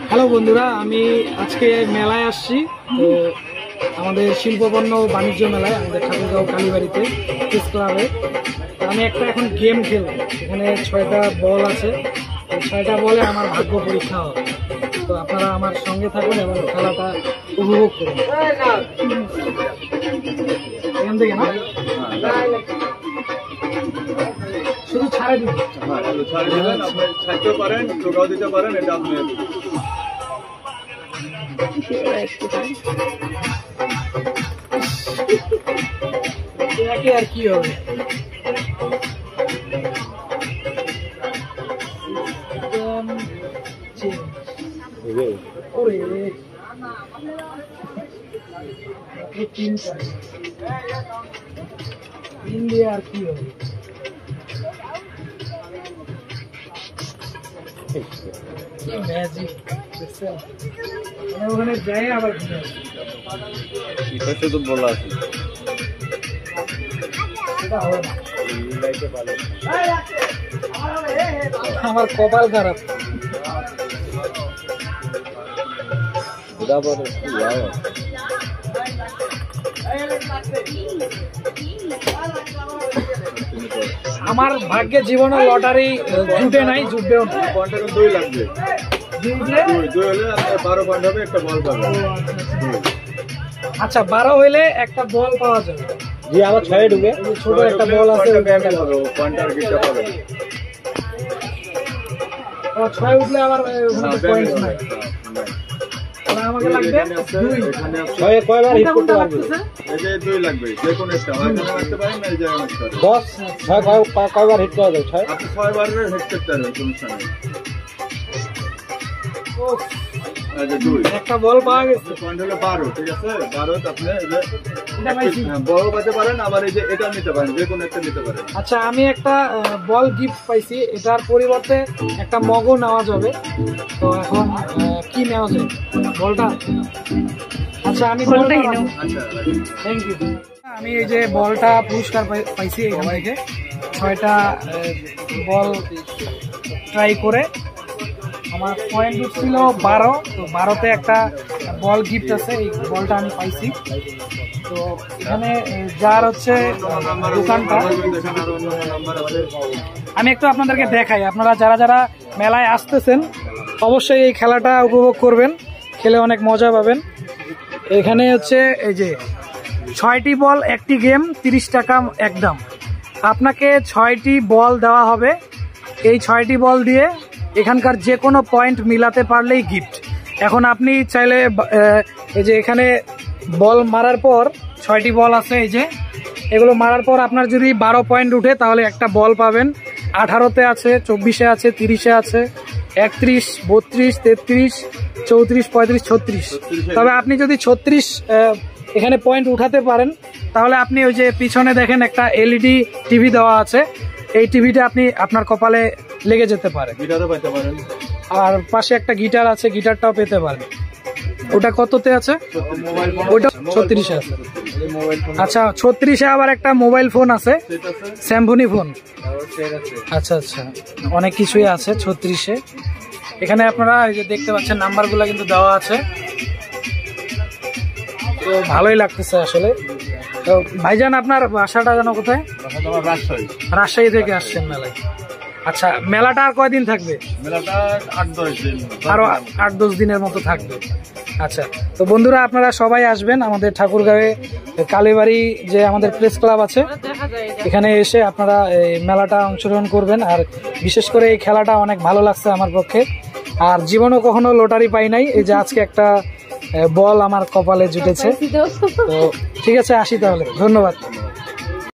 Hello বন্ধুরা, আমি আজকে মেলায় আসছি। তো আমাদের শিল্পপণ্য বাণিজ্য মেলায় আমাদের ঠাকুরগাঁও কালীবাড়িতে প্রেস ক্লাবে। আমি একটা এখন গেম খেলব। এখানে 6টা বল আছে। এই 6টা বলে আমার ভাগ্য পরীক্ষা হবে। তো আপনারা আমার সঙ্গে থাকুন এবং খেলাটা উপভোগ করুন। এখান থেকে না শুধু ছাড়ে দিন, ছাড়তেও পারেন, টোকাও দিতে পারেন। এটা আপনি আর কি হবে। ইন্ডিয়া আর কি হবে। ম্যাজিক ওখানে যাই আবার শুধু বলা আছে। আমার কপাল খারাপ। আমার ভাগ্যে জীবনে লটারি জুটে নাই, জুটবেও না। 2 লাগবে, 2 হলে 12 পয়েন্ট হবে, একটা বল পাবে। আচ্ছা, 12 হইলে একটা বল পাওয়া যাবে। জি, আবার 6 ঢুকে ছোট একটা বল আছে, পয়েন্টার গিটটা পাবে। 6 উঠলে আবার পয়েন্ট নাই। আমাকে লাগবে 2। 6 কয়বার হিট করতে পারবে? এই যে 2 লাগবে, যে কোন একটা হয় না করতে পারেন না। এই যে 10 6 কয়বার হিট করা যায়? 6 আপনি 6 বার হিট করতে পারবেন, সমস্যা নেই। এই যে 2 একটা বল পাওয়া গেছে, পয়েন্ট হলো 12। ঠিক আছে, 12 আপনি এই যে এটা পাইছি, বল পেতে পারেন। আবার এই যে এটা নিতে পারেন, যে কোন একটা নিতে পারেন। আচ্ছা, আমি একটা বল গিফট পাইছি। এটার পরিবর্তে একটা মগও নেওয়া যাবে। তো এখন কি নেওয়া যায়? বলটা। আচ্ছা, আমি বলটাই নেব। আচ্ছা, থ্যাংক ইউ। আমি এই যে বলটা পুরস্কার পাইছি এখান থেকে। 6টা বল ট্রাই করে আমার পয়েন্ট ছিল 12। তো 12তে একটা বল গিফট আছে, এই বলটা আমি পাইছি। তো এখানে যার হচ্ছে দোকানটা, আমি একটু আপনাদেরকে দেখাই। আপনারা যারা যারা মেলায় আসতেছেন অবশ্যই এই খেলাটা উপভোগ করবেন, খেলে অনেক মজা পাবেন। এখানে হচ্ছে এই যে 6টি বল, একটি গেম, 30 টাকা একদম। আপনাকে 6টি বল দেওয়া হবে। এই 6টি বল দিয়ে এখানকার যে কোনো পয়েন্ট মিলাতে পারলেই গিফট। এখন আপনি চাইলে এই যে এখানে বল মারার পর 6টি বল আছে, এই যে এগুলো মারার পর আপনার যদি 12 পয়েন্ট উঠে তাহলে একটা বল পাবেন। 18তে আছে, 24-এ আছে, 30-এ আছে, 31, 32, 33, 34, 35, 36। তবে আপনি যদি 36 এখানে পয়েন্ট উঠাতে পারেন তাহলে আপনি ওই যে পিছনে দেখেন একটা এলইডি টিভি দেওয়া আছে, এই টিভিটা আপনি আপনার কপালে লেগে যেতে পারে। গিটারও পেতে পারেন। আর পাশে একটা গিটার আছে, গিটারটাও পেতে পারেন। ওটা কততে আছে? ওটা 36-এ আছে। আচ্ছা, 36-এ আবার একটা মোবাইল ফোন আছে, স্যামসুং ফোন। আচ্ছা আচ্ছা, অনেক কিছুই আছে 36-এ। এখানে আপনারা এই যে দেখতে পাচ্ছেন নাম্বারগুলো কিন্তু দেওয়া আছে। তো ভালোই লাগতেছে আসলে। তো ভাইজান, আপনার বাসাটা যেন কোথায়? রাজশাহী থেকে আসছেন মেলায়। আচ্ছা, মেলাটা আর কয়দিন থাকবে? মেলাটা 8-10 দিন, আরো 8-10 দিনের মতো থাকবে। আচ্ছা, তো বন্ধুরা আপনারা সবাই আসবেন আমাদের ঠাকুরগাঁওয়ে কালীবাড়ি যে আমাদের প্রেস ক্লাব আছে, এখানে এসে আপনারা এই মেলাটা অংশগ্রহণ করবেন। আর বিশেষ করে এই খেলাটা অনেক ভালো লাগছে আমার পক্ষে। আর জীবনও কখনো লটারি পাই নাই, এই যে আজকে একটা বল আমার কপালে জুটেছে। তো ঠিক আছে, আসি তাহলে। ধন্যবাদ।